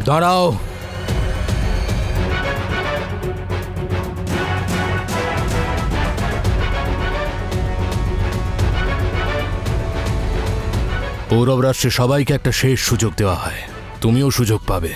দাঁড়াও। পৌরব রাষ্ট্রে সবাইকে একটা শেষ সুযোগ দেওয়া হয়, তুমিও সুযোগ পাবে।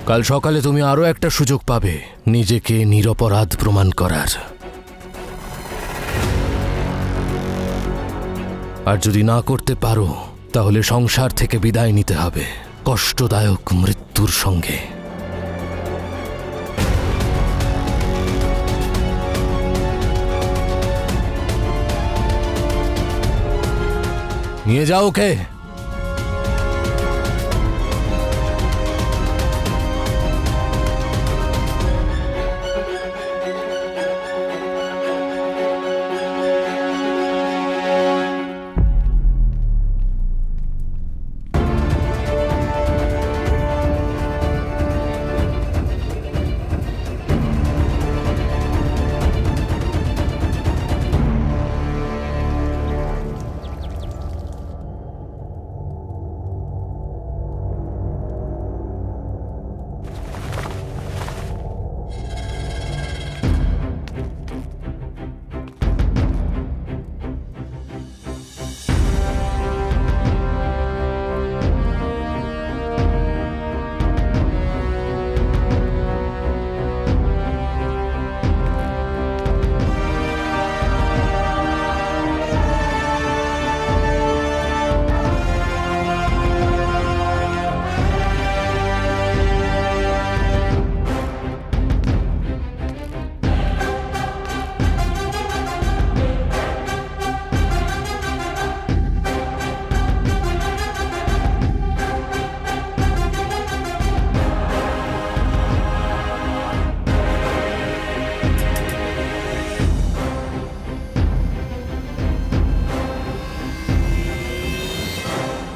কাল সকালে তুমি আরো একটা সুযোগ পাবে নিজেকে নিরপরাধ প্রমাণ করার। আর যদি না করতে পারো তাহলে সংসার থেকে বিদায় নিতে হবে কষ্টদায়ক মৃত্যুর সঙ্গে। নিয়ে যাও ওকে।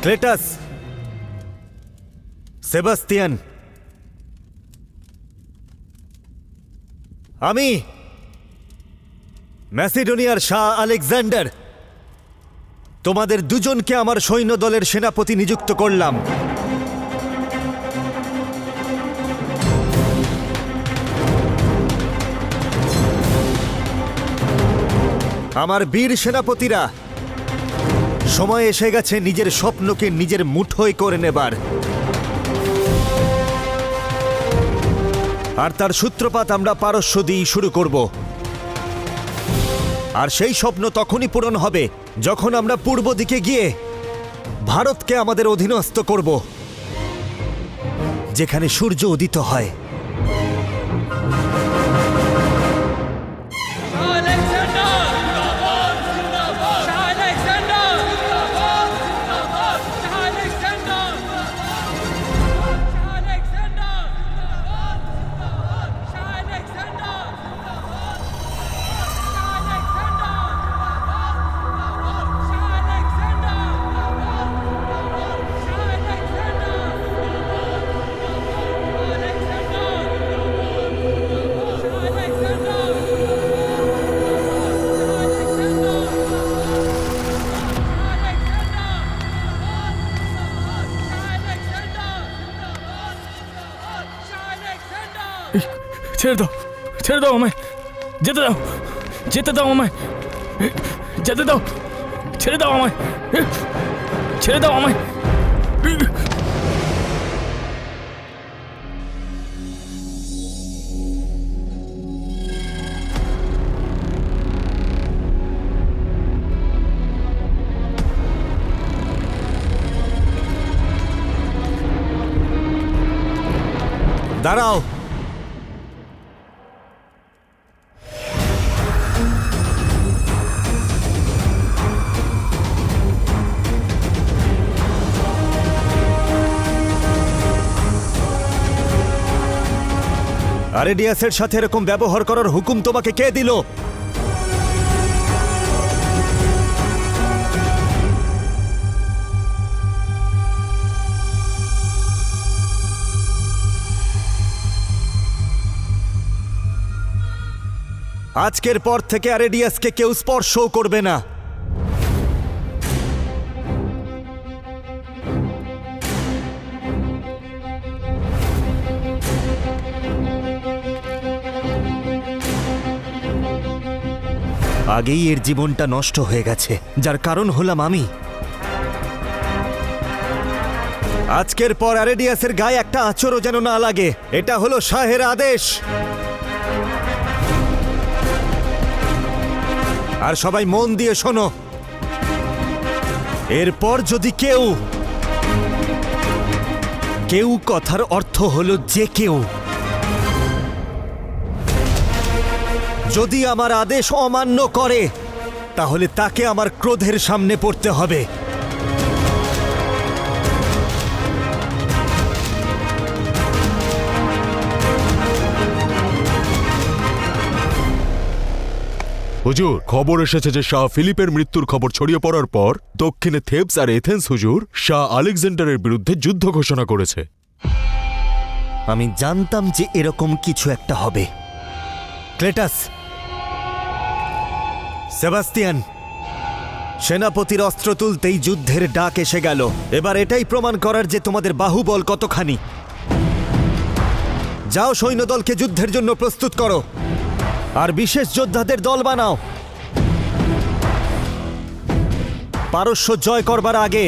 ক্লেটাস, সেবাস্তিয়ান, আমি ম্যাসিডোনিয়ার শাহ আলেকজান্ডার তোমাদের দুজনকে আমার সৈন্য দলের সেনাপতি নিযুক্ত করলাম। আমার বীর সেনাপতিরা, সময় এসে গেছে নিজের স্বপ্নকে নিজের মুঠোয় করে নেবার। আর তার সূত্রপাত আমরা পারস্য দিয়েই শুরু করব। আর সেই স্বপ্ন তখনই পূরণ হবে যখন আমরা পূর্ব দিকে গিয়ে ভারতকে আমাদের অধীনস্থ করব, যেখানে সূর্য উদিত হয়। ছেড়ে দাও, ছেড়ে দাও আমায়, যেতে দাও, যেতে দাও আমায়, যেতে দাও, ছেড়ে দাও আমায়, ছেড়ে দাও আমায়। দাঁড়াও। আরেডিয়াসের সাথে এরকম ব্যবহার করার হুকুম তোমাকে কে দিল? আজকের পর থেকে আরেডিয়াসকে কেউ স্পর্শও করবে না। আগেই এর জীবনটা নষ্ট হয়ে গেছে, যার কারণ হলাম আমি। আজকের পর অ্যারেডিয়াসের গায়ে একটা আঁচড়ও যেন না লাগে। এটা হলো শাহের আদেশ। আর সবাই মন দিয়ে শোনো, এরপর যদি কেউ কথার অর্থ হলো যে কেউ যদি আমার আদেশ অমান্য করে, তাহলে তাকে আমার ক্রোধের সামনে পড়তে হবে। হুজুর, খবর এসেছে যে শাহ ফিলিপের মৃত্যুর খবর ছড়িয়ে পড়ার পর দক্ষিণে থেবস আর এথেন্স হুজুর শাহ আলেকজান্ডারের বিরুদ্ধে যুদ্ধ ঘোষণা করেছে। আমি জানতাম যে এরকম কিছু একটা হবে। ক্লেটাস, সেবাস্তিয়ান, সেনাপতির অস্ত্র তুলতেই যুদ্ধের ডাক এসে গেল। এবার এটাই প্রমাণ করার যে তোমাদের বাহুবল কতখানি। যাও, সৈন্যদলকে যুদ্ধের জন্য প্রস্তুত করো আর বিশেষ যোদ্ধাদের দল বানাও। পারস্য জয় করবার আগে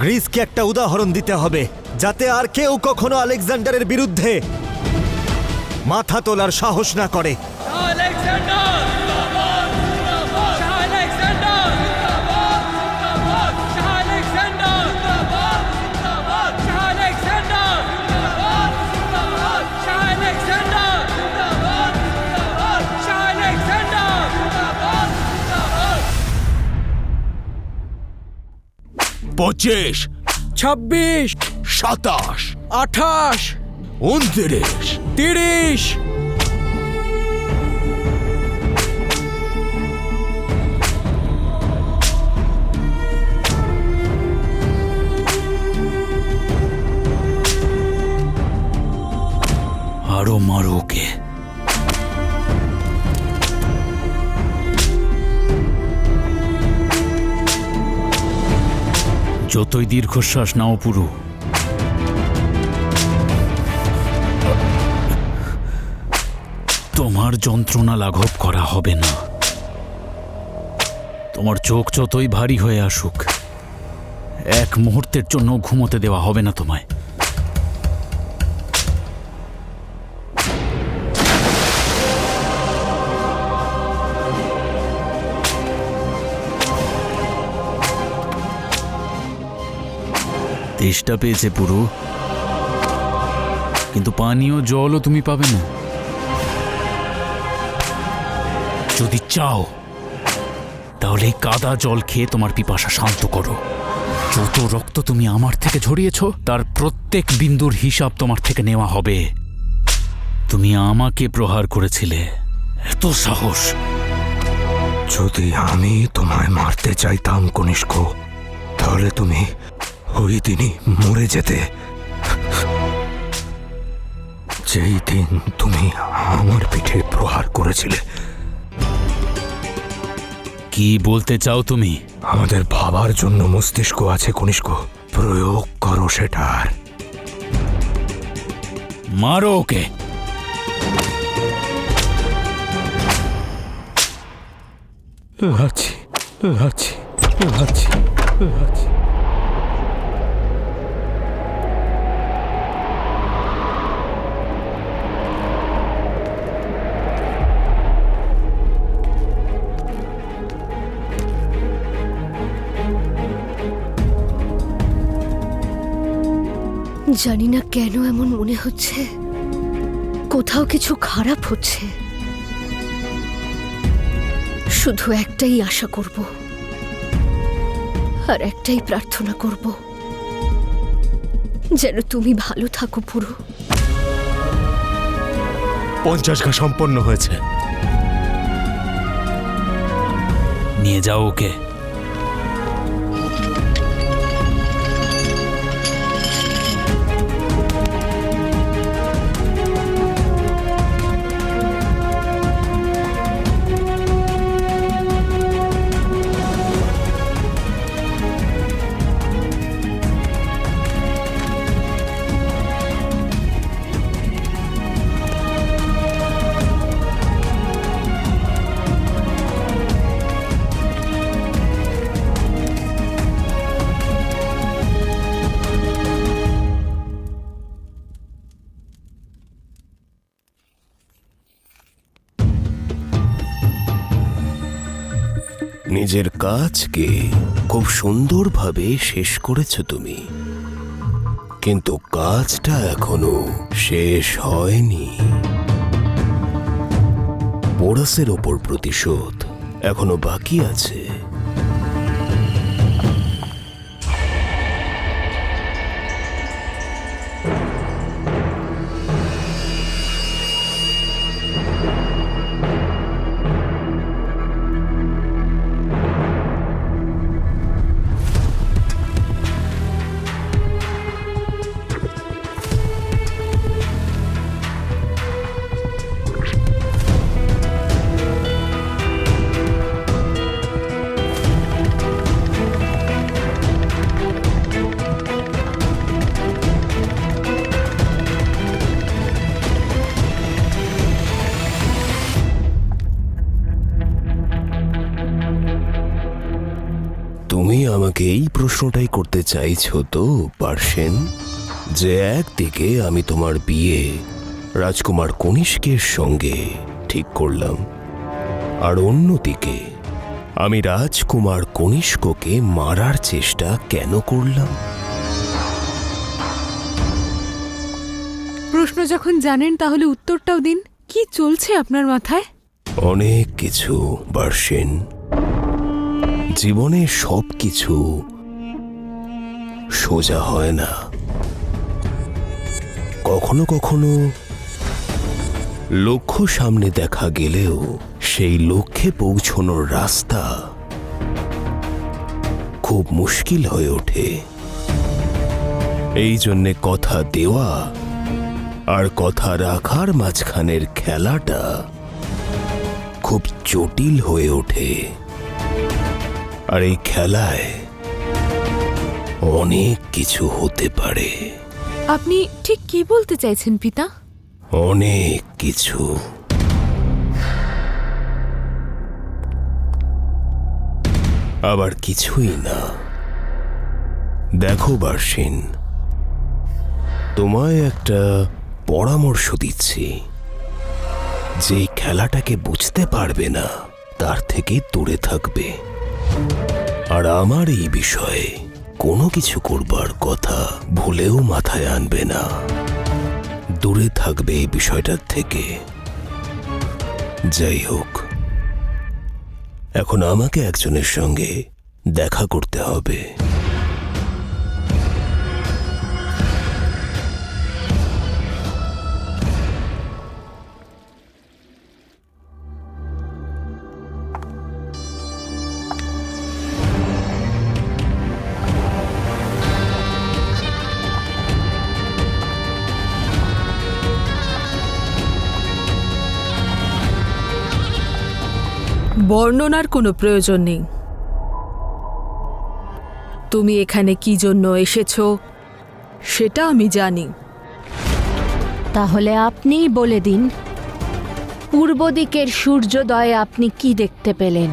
গ্রিসকে একটা উদাহরণ দিতে হবে, যাতে আর কেউ কখনো আলেকজান্ডারের বিরুদ্ধে মাথা তোলার সাহস না করে। পঁচিশ, 26, 27, 28, 29, 30। আরো মারো ওকে। যতই দীর্ঘশ্বাস নাও পুরো, তোমার যন্ত্রণা লাঘব করা হবে না। তোমার চোখ যতই ভারী হয়ে আসুক, এক মুহূর্তের জন্য ঘুমোতে দেওয়া হবে না তোমায়। তেষ্টা পেয়েছে পুরো, কিন্তু পানীয় জলও তুমি পাবে না। যদি চাও তাহলে এই কাদা জল খেয়ে তোমার পিপাসা শান্ত করো। যত রক্ত তুমি আমার থেকে ঝরিয়েছ, তার প্রত্যেক বিন্দুর হিসাব তোমার থেকে নেওয়া হবে। তুমি আমাকে প্রহার করেছিলে, এত সাহস! যদি আমি তোমায় মারতে চাইতাম কনিষ্ক, তাহলে তুমি ওই দিনই মরে যেতে। যেই দিন তুমি আমার পিঠে প্রহার করেছিলে। কি বলতে চাও তুমি? আমাদের ভাবার জন্য মস্তিষ্ক আছে কনিষ্ক, প্রয়োগ করো সেটার। মারো ওকে। আছি আছি আছি আছি। জানি না কেন এমন মনে হচ্ছে, কোথাও কিছু খারাপ হচ্ছে। শুধু একটাই আশা করব আর একটাই প্রার্থনা করব, যেন তুমি ভালো থাকো পুরো। 50 ঘা সম্পন্ন হয়েছে। নিয়ে যাও ওকে। নিজের কাজকে খুব সুন্দরভাবে শেষ করেছো তুমি, কিন্তু কাজটা এখনো শেষ হয়নি। পোরাসের ওপর প্রতিশোধ এখনো বাকি আছে। তুমি আমাকে এই প্রশ্নটাই করতে চাইছো তো পার্সেন, যে একদিকে আমি তোমার বিয়ে রাজকুমার কনিষ্কের সঙ্গে ঠিক করলাম, আর অন্যদিকে আমি রাজকুমার কনিষ্ককে মারার চেষ্টা কেন করলাম? প্রশ্ন যখন জানেন তাহলে উত্তরটাও দিন। কি চলছে আপনার মাথায়? অনেক কিছু পার্সেন। জীবনে সব কিছু সোজা হয় না। কখনো কখনো লক্ষ্য সামনে দেখা গেলেও সেই লক্ষ্যে পৌঁছানোর রাস্তা খুব মুশকিল হয়ে ওঠে। এই জন্যে কথা দেওয়া আর কথা রাখার মাঝখানের খেলাটা খুব জটিল হয়ে ওঠে। আর এই খেলায় অনেক কিছু হতে পারে। আপনি ঠিক কি বলতে চাইছেন পিতা? অনেক কিছু। আবার কিছুই না। দেখো বার্ষিন, তোমায় একটা পরামর্শ দিচ্ছি, যে খেলাটাকে বুঝতে পারবে না তার থেকে দূরে থাকবে। আর আমার এই বিষয়ে কোনো কিছু করবার কথা ভুলেও মাথায় আনবে না। দূরে থাকবে এই বিষয়টার থেকে। যাই হোক, এখন আমাকে একজনের সঙ্গে দেখা করতে হবে। বর্ণনার কোনো প্রয়োজন নেই। তুমি এখানে কি জন্য এসেছো সেটা আমি জানি। তাহলে আপনিই বলে দিন, পূর্ব দিকের সূর্যোদয়ে আপনি কি দেখতে পেলেন?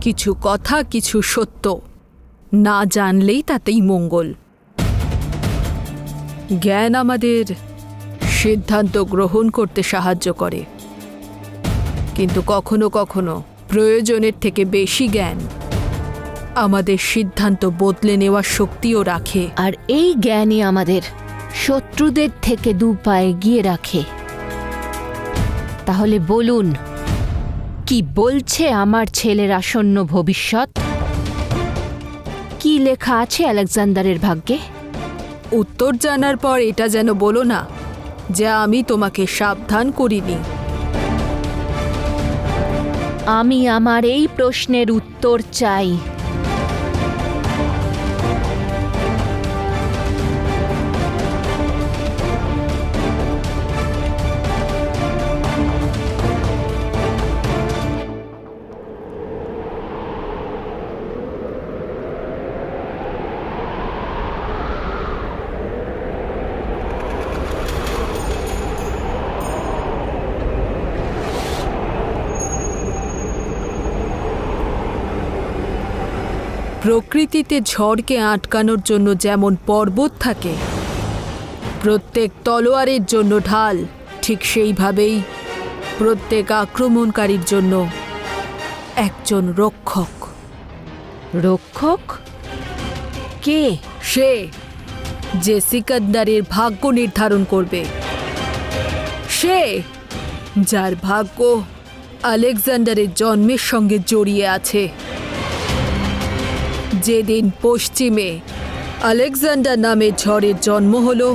কিছু কথা, কিছু সত্য না জানলেই তাতেই মঙ্গল। জ্ঞান আমাদের সিদ্ধান্ত গ্রহণ করতে সাহায্য করে, কিন্তু কখনো কখনো প্রয়োজনের থেকে বেশি জ্ঞান আমাদের সিদ্ধান্ত বদলে নেওয়ার শক্তিও রাখে। আর এই জ্ঞানই আমাদের শত্রুদের থেকে দু পায়ে এগিয়ে রাখে। তাহলে বলুন, কি বলছে আমার ছেলের আসন্ন ভবিষ্যৎ? কি লেখা আছে আলেকজান্ডারের ভাগ্যে? উত্তর জানার পর এটা যেন বলো না যে আমি তোমাকে সাবধান করিনি। আমি আমার এই প্রশ্নের উত্তর চাই। প্রকৃতিতে ঝড়কে আটকানোর জন্য যেমন পর্বত থাকে, প্রত্যেক তলোয়ারের জন্য ঢাল, ঠিক সেইভাবেই প্রত্যেক আক্রমণকারীর জন্য একজন রক্ষক। রক্ষক? কে? সে যে সিকান্দারের ভাগ্য নির্ধারণ করবে, সে যার ভাগ্য আলেকজান্ডারের জন্মের সঙ্গে জড়িয়ে আছে। যেদিন পশ্চিমে আলেকজান্ডার নামে ঝড়ের জন্ম হলো,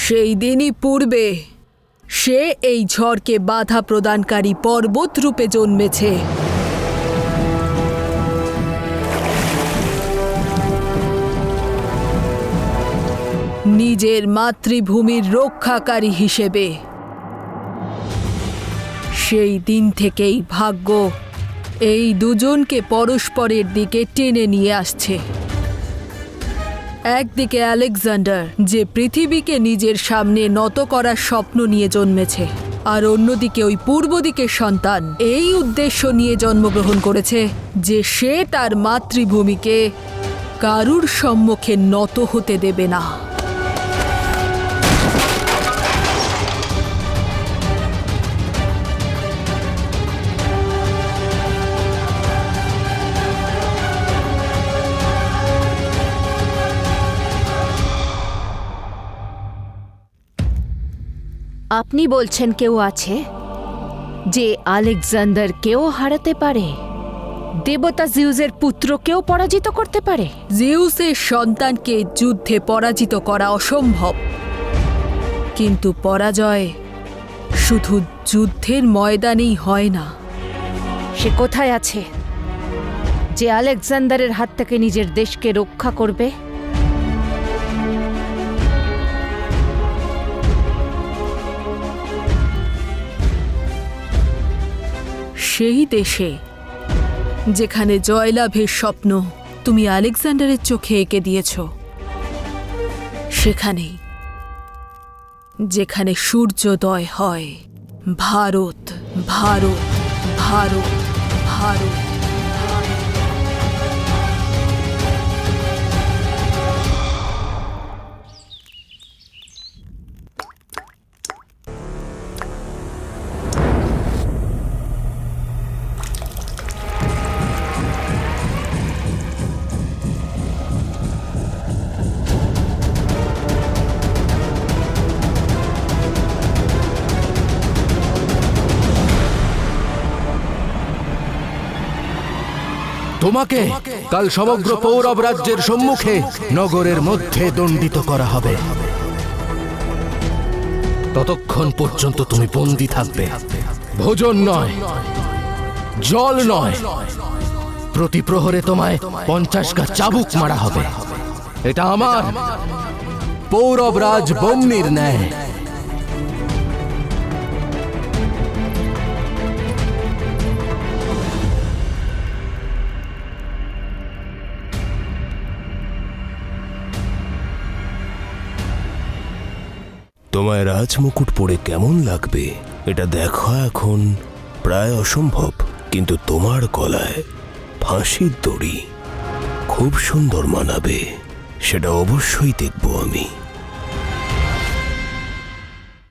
সেই দিনই পূর্বে সে এই ঝড়কে বাধা প্রদানকারী পর্বত রূপে জন্মেছে। নিজের মাতৃভূমির রক্ষাকারী হিসেবে। সেই দিন থেকেই ভাগ্য এই দুজনকে পরস্পরের দিকে টেনে নিয়ে আসছে। একদিকে আলেকজান্ডার, যে পৃথিবীকে নিজের সামনে নত করার স্বপ্ন নিয়ে জন্মেছে, আর অন্যদিকে ওই পূর্ব দিকের সন্তান এই উদ্দেশ্য নিয়ে জন্মগ্রহণ করেছে যে সে তার মাতৃভূমিকে কারুর সম্মুখে নত হতে দেবে না। আপনি বলছেন কেউ আছে যে আলেকজান্ডারকেও হারাতে পারে, দেবতা জিউসের পুত্রকেও পরাজিত করতে পারে? জিউসের সন্তানকে যুদ্ধে পরাজিত করা অসম্ভব, কিন্তু পরাজয় শুধু যুদ্ধের ময়দানেই হয় না। সে কোথায় আছে যে আলেকজান্ডারের হাত থেকে নিজের দেশকে রক্ষা করবে? সেই দেশে যেখানে জয়লাভের স্বপ্ন তুমি আলেকজান্ডারের চোখে এঁকে দিয়েছ, সেখানেই, যেখানে সূর্যোদয় হয়। ভারত, ভারত, ভারত, ভারত। তোমাকে কাল সমগ্র পৌরব রাজ্যের সম্মুখে নগরের মধ্যে দণ্ডিত করা হবে। ততক্ষণ পর্যন্ত তুমি বন্দী থাকবে। ভোজন নয়, জল নয়, প্রতি প্রহরে তোমায় 50 গা চাবুক মারা হবে। এটা আমার পৌরব রাজ বম্নির ন্যায়। তোমায় রাজমুকুট পরে কেমন লাগবে এটা দেখা এখন প্রায় অসম্ভব, কিন্তু তোমার গলায় ফাঁসির দড়ি খুব সুন্দর মানাবে, সেটা অবশ্যই দেখব আমি।